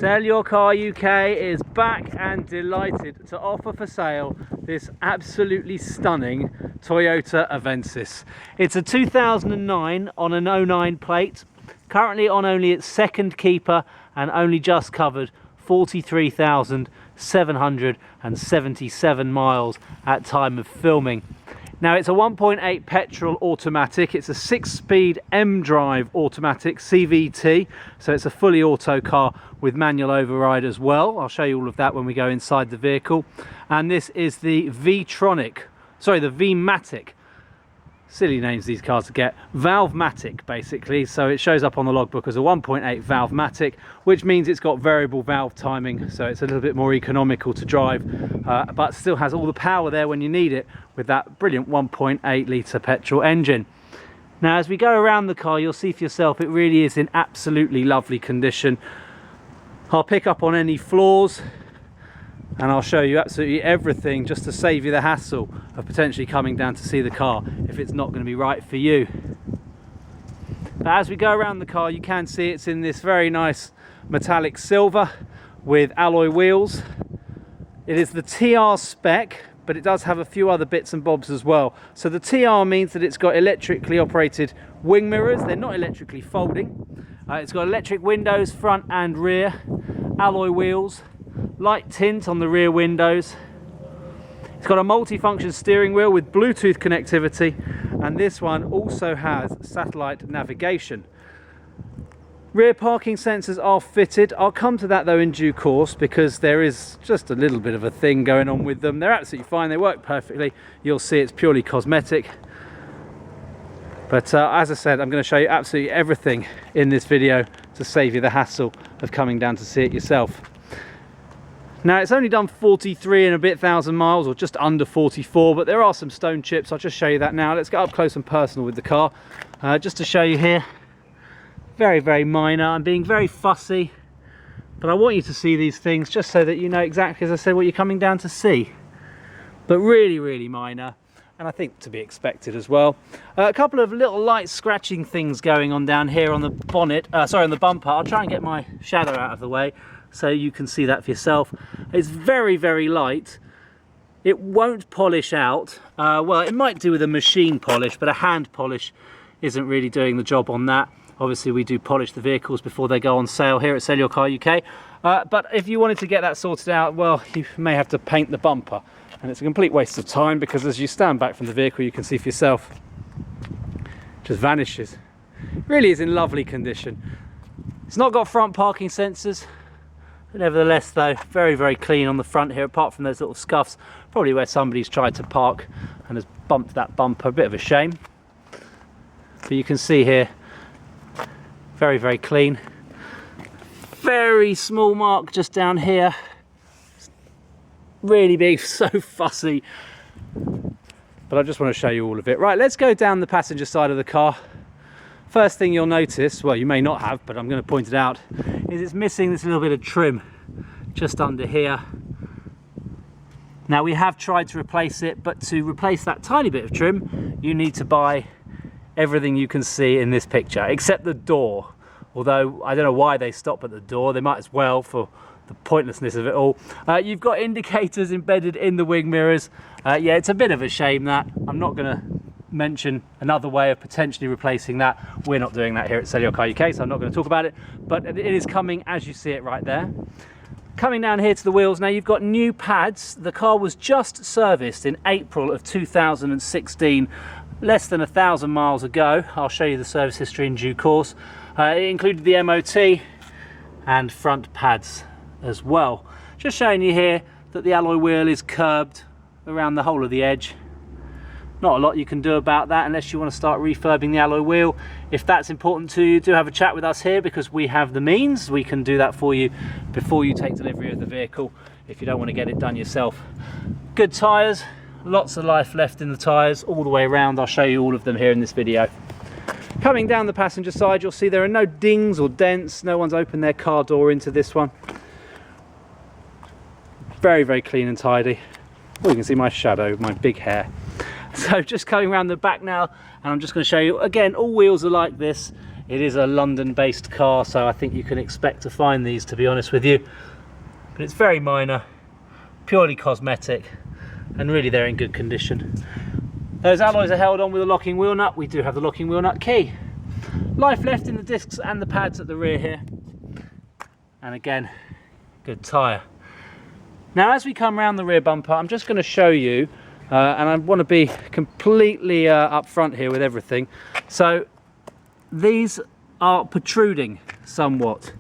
Sell Your Car UK is back and delighted to offer for sale this absolutely stunning Toyota Avenis. It's a 2009 on an 09 plate, currently on only its second keeper and only just covered 43,777 miles at time of filming. Now it's a 1.8 petrol automatic, it's a 6-speed M-drive automatic CVT, so it's a fully auto car with manual override as well. I'll show you all of that when we go inside the vehicle. And this is the V-Matic. Silly names these cars to get. Valve-matic basically, so it shows up on the logbook as a 1.8 Valve-matic, which means it's got variable valve timing, so it's a little bit more economical to drive, but still has all the power there when you need it with that brilliant 1.8 litre petrol engine. Now as we go around the car, you'll see for yourself it really is in absolutely lovely condition. I'll pick up on any flaws and I'll show you absolutely everything just to save you the hassle of potentially coming down to see the car if it's not going to be right for you. But as we go around the car, you can see it's in this very nice metallic silver with alloy wheels. It is the TR spec, but it does have a few other bits and bobs as well. So the TR means that it's got electrically operated wing mirrors. They're not electrically folding. It's got electric windows front and rear, alloy wheels, light tint on the rear windows. It's got a multi-function steering wheel with Bluetooth connectivity, and this one also has satellite navigation. Rear parking sensors are fitted. I'll come to that though in due course, because there is just a little bit of a thing going on with them. They're absolutely fine, they work perfectly. You'll see it's purely cosmetic. But as I said, I'm going to show you absolutely everything in this video to save you the hassle of coming down to see it yourself. Now it's only done 43 and a bit thousand miles, or just under 44, but there are some stone chips. I'll just show you that now. Let's get up close and personal with the car, just to show you here. Very minor. I'm being very fussy, but I want you to see these things just so that you know exactly, as I said, what you're coming down to see. But really minor, and I think to be expected as well. A couple of little light scratching things going on down here on the bonnet, sorry, on the bumper. I'll try and get my shadow out of the way so you can see that for yourself. It's very light. It won't polish out. Well, it might do with a machine polish, but a hand polish isn't really doing the job on that. Obviously we do polish the vehicles before they go on sale here at Sell Your Car UK. But if you wanted to get that sorted out, well, you may have to paint the bumper. And it's a complete waste of time, because as you stand back from the vehicle, you can see for yourself, it just vanishes. It really is in lovely condition. It's not got front parking sensors. Nevertheless though, very clean on the front here, apart from those little scuffs, probably where somebody's tried to park and has bumped that bumper. A bit of a shame. But you can see here, very clean. Very small mark just down here. Really big, so fussy. But I just want to show you all of it. Right, let's go down the passenger side of the car. First thing you'll notice, well, you may not have, but I'm going to point it out, is it's missing this little bit of trim just under here. Now we have tried to replace it, but to replace that tiny bit of trim, you need to buy everything you can see in this picture, except the door. Although I don't know why they stop at the door. They might as well, for the pointlessness of it all. You've got indicators embedded in the wing mirrors. Yeah, it's a bit of a shame that. I'm not going to mention another way of potentially replacing that. We're not doing that here at Sell Your Car UK, so I'm not going to talk about it, but it is coming as you see it right there. Coming down here to the wheels, now you've got new pads. The car was just serviced in April of 2016, less than 1,000 miles ago. I'll show you the service history in due course. It included the MOT and front pads as well. Just showing you here that the alloy wheel is curbed around the whole of the edge. Not a lot you can do about that unless you want to start refurbing the alloy wheel. If that's important to you, do have a chat with us here, because we have the means. We can do that for you before you take delivery of the vehicle if you don't want to get it done yourself. Good tyres, lots of life left in the tyres all the way around. I'll show you all of them here in this video. Coming down the passenger side, you'll see there are no dings or dents. No one's opened their car door into this one. Very clean and tidy. Oh, you can see my shadow, my big hair. So just coming around the back now, and I'm just going to show you again, all wheels are like this. It is a London-based car, so I think you can expect to find these, to be honest with you. But it's very minor, purely cosmetic, and really they're in good condition. Those alloys are held on with a locking wheel nut. We do have the locking wheel nut key. Life left in the discs and the pads at the rear here. And again, good tyre. Now as we come around the rear bumper, I'm just going to show you, and I want to be completely upfront here with everything. So these are protruding somewhat.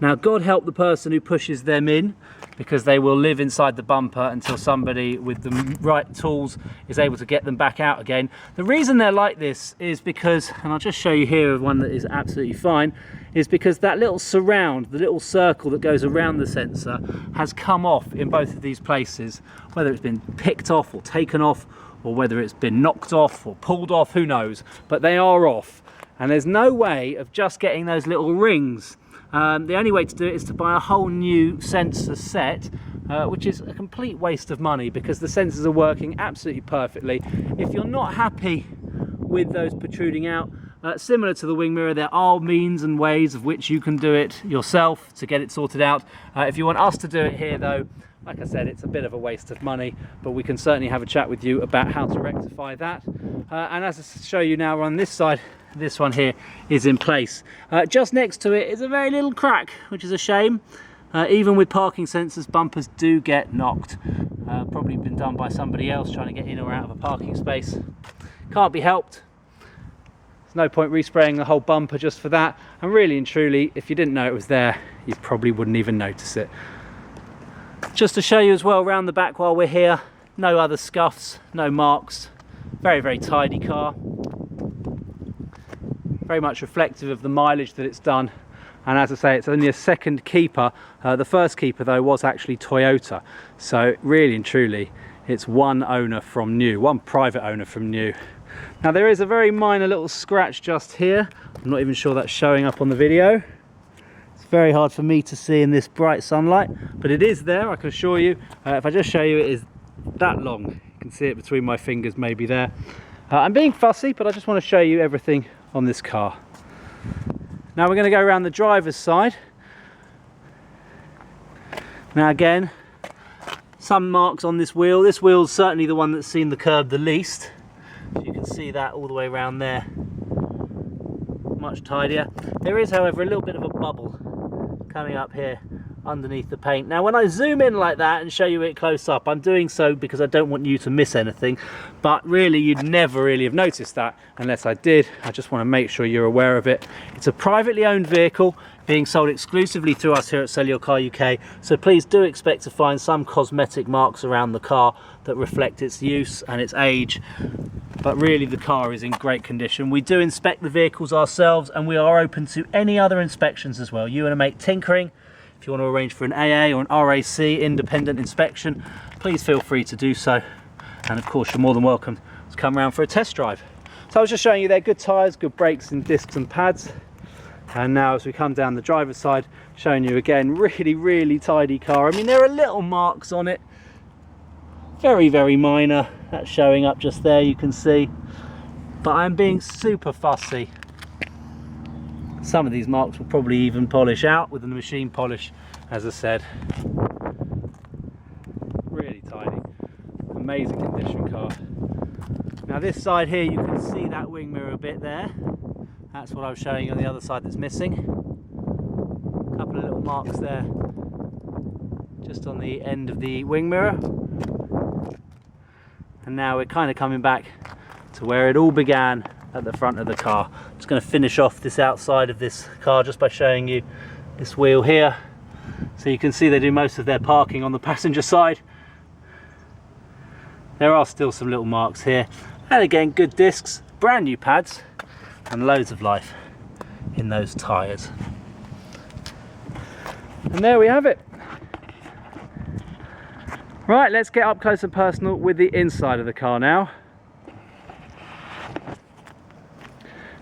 Now God help the person who pushes them in, because they will live inside the bumper until somebody with the right tools is able to get them back out again. The reason they're like this is because, and I'll just show you here one that is absolutely fine, is because that little surround, the little circle that goes around the sensor, has come off in both of these places. Whether it's been picked off or taken off, or whether it's been knocked off or pulled off, who knows, but they are off. And there's no way of just getting those little rings. The only way to do it is to buy a whole new sensor set, which is a complete waste of money because the sensors are working absolutely perfectly. If you're not happy with those protruding out, similar to the wing mirror, there are means and ways of which you can do it yourself to get it sorted out. If you want us to do it here though, like I said, it's a bit of a waste of money, but we can certainly have a chat with you about how to rectify that. And as I show you now on this side, this one here is in place. Just next to it is a very little crack, which is a shame. Even with parking sensors, bumpers do get knocked. Probably been done by somebody else trying to get in or out of a parking space. Can't be helped. There's no point respraying the whole bumper just for that. And really and truly, if you didn't know it was there, you probably wouldn't even notice it. Just to show you as well around the back while we're here, no other scuffs, no marks. Very, very tidy car. Very much reflective of the mileage that it's done. And as I say, it's only a second keeper. The first keeper though was actually Toyota. So really and truly, it's one owner from new, one private owner from new. Now there is a very minor little scratch just here. I'm not even sure that's showing up on the video. It's very hard for me to see in this bright sunlight, but it is there, I can assure you. If I just show you, it is that long. You can see it between my fingers, maybe there. I'm being fussy, but I just want to show you everything on this car. Now we're going to go around the driver's side. Now again, some marks on this wheel. This wheel's certainly the one that's seen the curb the least. You can see that all the way around there. Much tidier. There is, however, a little bit of a bubble coming up here underneath the paint. Now when I zoom in like that and show you it close up, I'm doing so because I don't want you to miss anything, but really you'd never really have noticed that unless I did. I just want to make sure you're aware of it. It's a privately owned vehicle being sold exclusively through us here at Sell Your Car UK, so please do expect to find some cosmetic marks around the car that reflect its use and its age, but really the car is in great condition. We do inspect the vehicles ourselves and we are open to any other inspections as well. You want to make tinkering, if you want to arrange for an AA or an RAC independent inspection, please feel free to do so. And of course, you're more than welcome to come around for a test drive. So I was just showing you there, good tyres, good brakes and discs and pads. And now as we come down the driver's side, showing you again, really, really tidy car. I mean, there are little marks on it, very, very minor. That's showing up just there, you can see. But I'm being super fussy. Some of these marks will probably even polish out with the machine polish, as I said. Really tidy, amazing condition car. Now this side here, you can see that wing mirror a bit there. That's what I was showing you on the other side that's missing. A couple of little marks there, just on the end of the wing mirror. And now we're kind of coming back to where it all began, at the front of the car. I'm just going to finish off this outside of this car just by showing you this wheel here. So you can see they do most of their parking on the passenger side. There are still some little marks here. And again, good discs, brand new pads, and loads of life in those tyres. And there we have it. Right, let's get up close and personal with the inside of the car now.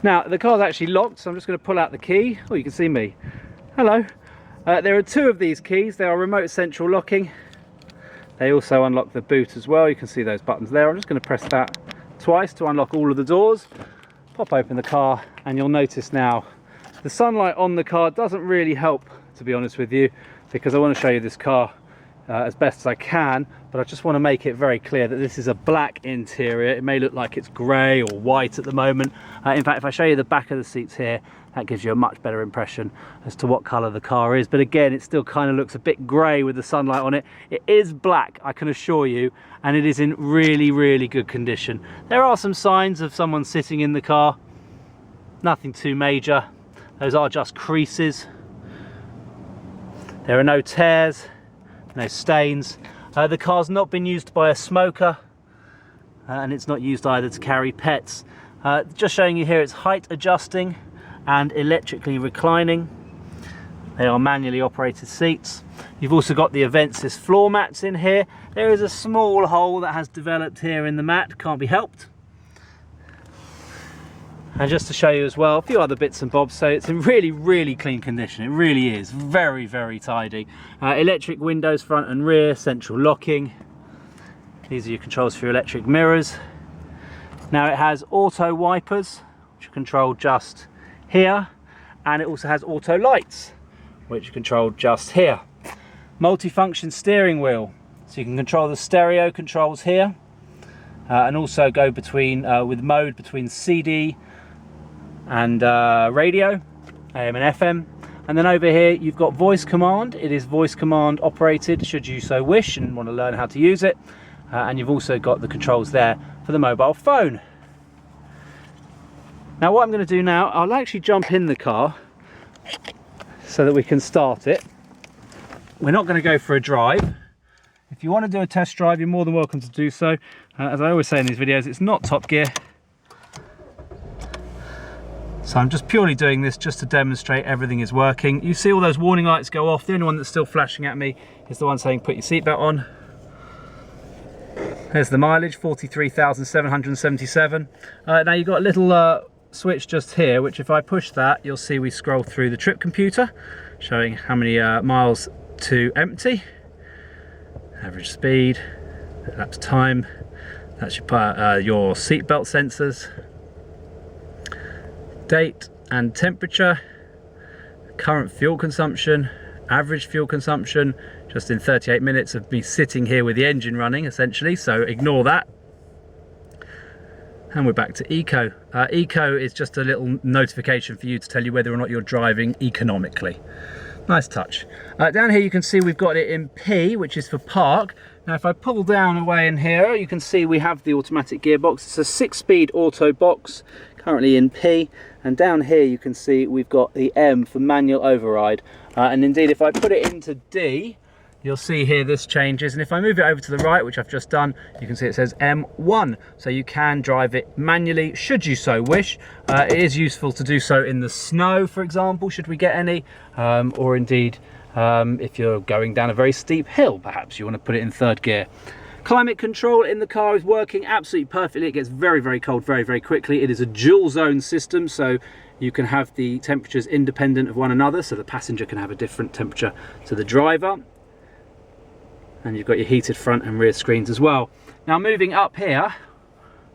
Now, the car's actually locked, so I'm just going to pull out the key. Oh, you can see me. Hello. There are two of these keys. They are remote central locking. They also unlock the boot as well. You can see those buttons there. I'm just going to press that twice to unlock all of the doors. pop open the car, and you'll notice now the sunlight on the car doesn't really help, to be honest with you, because I want to show you this car as best as I can, but I just want to make it very clear that this is a black interior. It may look like it's grey or white at the moment. In fact, if I show you the back of the seats here, that gives you a much better impression as to what colour the car is. But again, it still kind of looks a bit grey with the sunlight on it. It is black, I can assure you, and it is in really, really good condition. There are some signs of someone sitting in the car, nothing too major. Those are just creases. There are no tears, no stains. The car's not been used by a smoker, and it's not used either to carry pets. Just showing you here, it's height adjusting and electrically reclining. They are manually operated seats. You've also got the Avenis floor mats in here. There is a small hole that has developed here in the mat, can't be helped. And just to show you as well, a few other bits and bobs. So it's in really, really clean condition. It really is very, very tidy. Electric windows front and rear, central locking. These are your controls for your electric mirrors. Now it has auto wipers, which are controlled just here. And it also has auto lights, which are controlled just here. Multifunction steering wheel. So you can control the stereo controls here. And also go between, with mode between CD and radio, AM and FM. And then over here you've got voice command. It is voice command operated should you so wish and want to learn how to use it. And you've also got the controls there for the mobile phone. Now what I'm going to do now, I'll actually jump in the car so that we can start it. We're not going to go for a drive. If you want to do a test drive, you're more than welcome to do so. As I always say in these videos, it's not Top Gear. So I'm just purely doing this just to demonstrate everything is working. You see all those warning lights go off. The only one that's still flashing at me is the one saying put your seatbelt on. There's the mileage, 43,777. Now you've got a little switch just here, which if I push that, you'll see we scroll through the trip computer, showing how many miles to empty, average speed, elapsed time. That's your seatbelt sensors, date and temperature, current fuel consumption, average fuel consumption, just in 38 minutes of me sitting here with the engine running essentially, so ignore that. And we're back to Eco. Eco is just a little notification for you to tell you whether or not you're driving economically. Nice touch. Down here you can see we've got it in P, which is for park. Now if I pull down away in here, you can see we have the automatic gearbox. It's a 6-speed auto box, currently in P. And down here you can see we've got the M for manual override. And indeed if I put it into D, you'll see here this changes, and if I move it over to the right, which I've just done, you can see it says M1, so you can drive it manually should you so wish. It is useful to do so in the snow, for example, should we get any, or indeed if you're going down a very steep hill, perhaps you want to put it in 3rd gear. Climate control in the car is working absolutely perfectly. It gets very, very cold very, very quickly. It is a dual zone system, so you can have the temperatures independent of one another, so the passenger can have a different temperature to the driver. And you've got your heated front and rear screens as well. Now moving up here,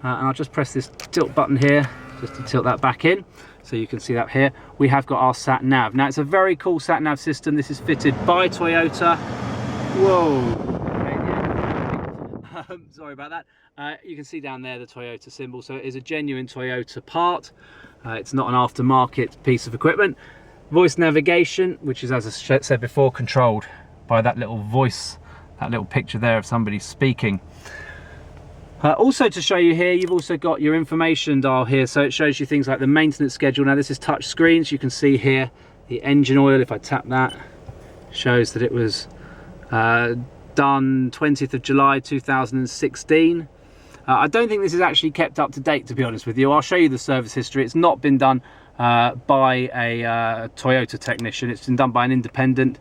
and I'll just press this tilt button here just to tilt that back in so you can see that here, we have got our sat nav. Now it's a very cool sat nav system. This is fitted by Toyota. Whoa, okay, sorry about that. You can see down there the Toyota symbol, so it is a genuine Toyota part. It's not an aftermarket piece of equipment. Voice navigation, which is, as I said before, controlled by that little voice, that little picture there of somebody speaking. Also to show you here, you've also got your information dial here, so it shows you things like the maintenance schedule. Now this is touch screen, so you can see here the engine oil. If I tap that, shows that it was done 20th of July 2016. I don't think this is actually kept up to date, to be honest with you. I'll show you the service history. It's not been done by a Toyota technician. It's been done by an independent.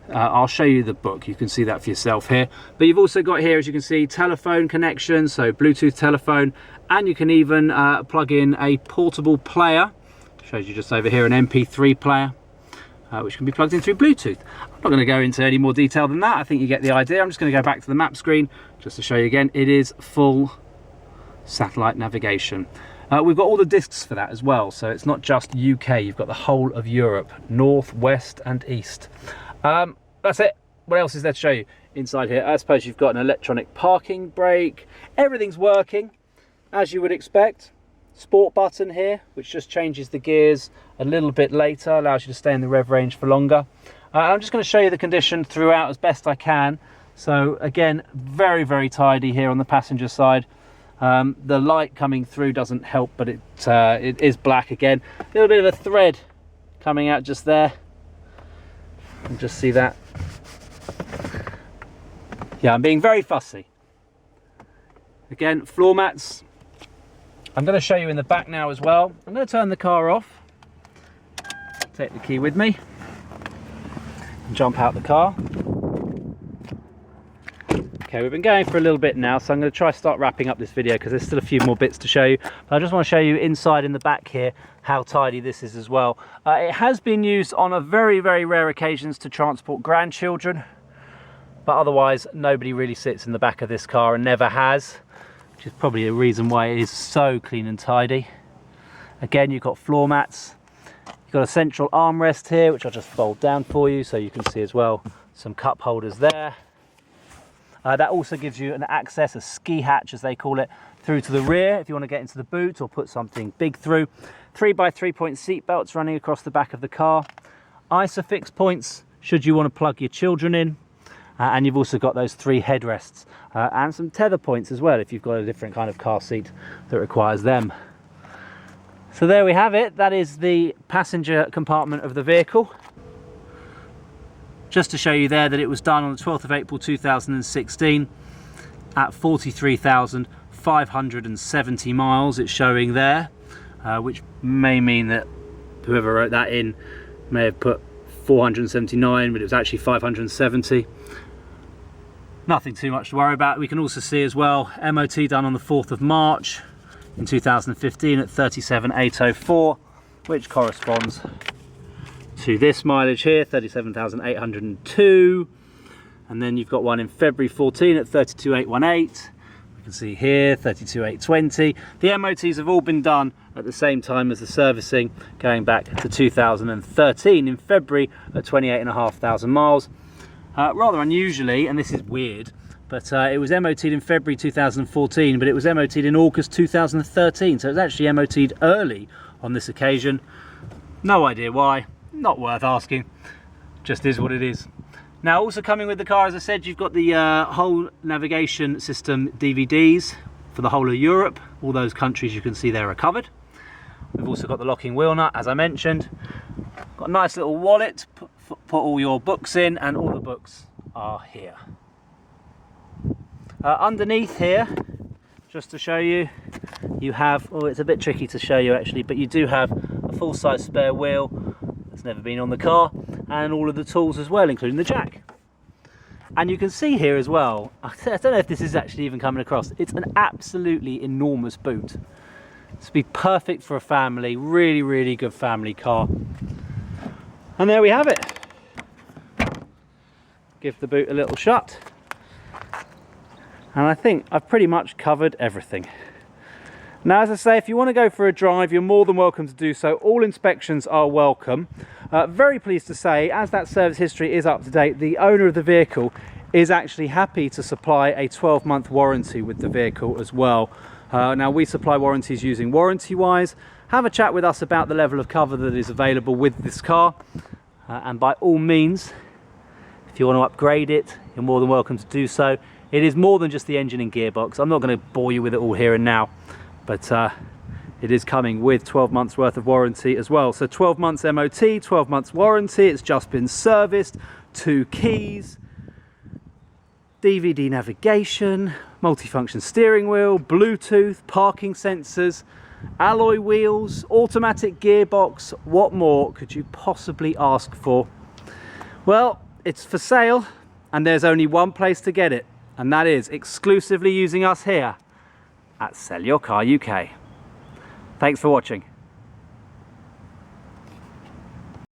I'll show you the book, you can see that for yourself here. But you've also got here, as you can see, telephone connection, so Bluetooth telephone, and you can even plug in a portable player. Shows you just over here an MP3 player, which can be plugged in through Bluetooth. I'm not going to go into any more detail than that. I think you get the idea. I'm just going to go back to the map screen just to show you again. It is full satellite navigation. We've got all the discs for that as well, so it's not just UK, you've got the whole of Europe, north, west and east. That's it. What else is there to show you inside here? I suppose you've got an electronic parking brake. Everything's working as you would expect. Sport button here, which just changes the gears a little bit later, allows you to stay in the rev range for longer. I'm just going to show you the condition throughout as best I can. So again, very, very tidy here on the passenger side. The light coming through doesn't help, but it is black again. A little bit of a thread coming out just there. You can just see that. Yeah, I'm being very fussy. Again, floor mats. I'm going to show you in the back now as well. I'm going to turn the car off. Take the key with me. And jump out the car. Okay, we've been going for a little bit now, so I'm going to try to start wrapping up this video because there's still a few more bits to show you. But I just want to show you inside in the back here how tidy this is as well. It has been used on a very, very rare occasions to transport grandchildren, but otherwise nobody really sits in the back of this car and never has, which is probably a reason why it is so clean and tidy. Again, you've got floor mats. You've got a central armrest here, which I'll just fold down for you so you can see as well some cup holders there. That also gives you an access, a ski hatch as they call it, through to the rear if you want to get into the boot or put something big through. 3x3 point seat belts running across the back of the car. Isofix points should you want to plug your children in. And you've also got those 3 headrests and some tether points as well if you've got a different kind of car seat that requires them. So there we have it. That is the passenger compartment of the vehicle. Just to show you there that it was done on the 12th of April 2016 at 43,570 miles. It's showing there, which may mean that whoever wrote that in may have put 479, but it was actually 570. Nothing too much to worry about. We can also see as well MOT done on the 4th of March in 2015 at 37,804, which corresponds to this mileage here, 37,802. And then you've got one in February 14 at 32,818. You can see here 32,820. The MOTs have all been done at the same time as the servicing, going back to 2013 in February at 28,500 miles. Rather unusually, and this is weird, but it was MOT'd in February 2014, but it was MOT'd in August 2013, so it was actually MOT'd early on this occasion. No idea why, not worth asking, just is what it is. Now, also coming with the car, as I said, you've got the whole navigation system DVDs for the whole of Europe. All those countries you can see there are covered. We've also got the locking wheel nut, as I mentioned. Got a nice little wallet, put all your books in, and all the books are here. Underneath here, just to show you, you have, oh, it's a bit tricky to show you actually, but you do have a full-size spare wheel that's never been on the car, and all of the tools as well, including the jack. And you can see here as well, I don't know if this is actually even coming across, it's an absolutely enormous boot. This would be perfect for a family, really, really good family car. And there we have it. Give the boot a little shut. And I think I've pretty much covered everything. Now, as I say, if you want to go for a drive, you're more than welcome to do so. All inspections are welcome. Very pleased to say, as that service history is up to date, the owner of the vehicle is actually happy to supply a 12-month warranty with the vehicle as well. Now, we supply warranties using WarrantyWise. Have a chat with us about the level of cover that is available with this car. And by all means, if you want to upgrade it, you're more than welcome to do so. It is more than just the engine and gearbox. I'm not going to bore you with it all here and now, but it is coming with 12 months worth of warranty as well. So 12 months MOT, 12 months warranty, it's just been serviced, 2 keys, DVD navigation, multifunction steering wheel, Bluetooth, parking sensors, alloy wheels, automatic gearbox. What more could you possibly ask for? Well, it's for sale, and there's only one place to get it, and that is exclusively using us here at SellYourCarUK. Thanks for watching.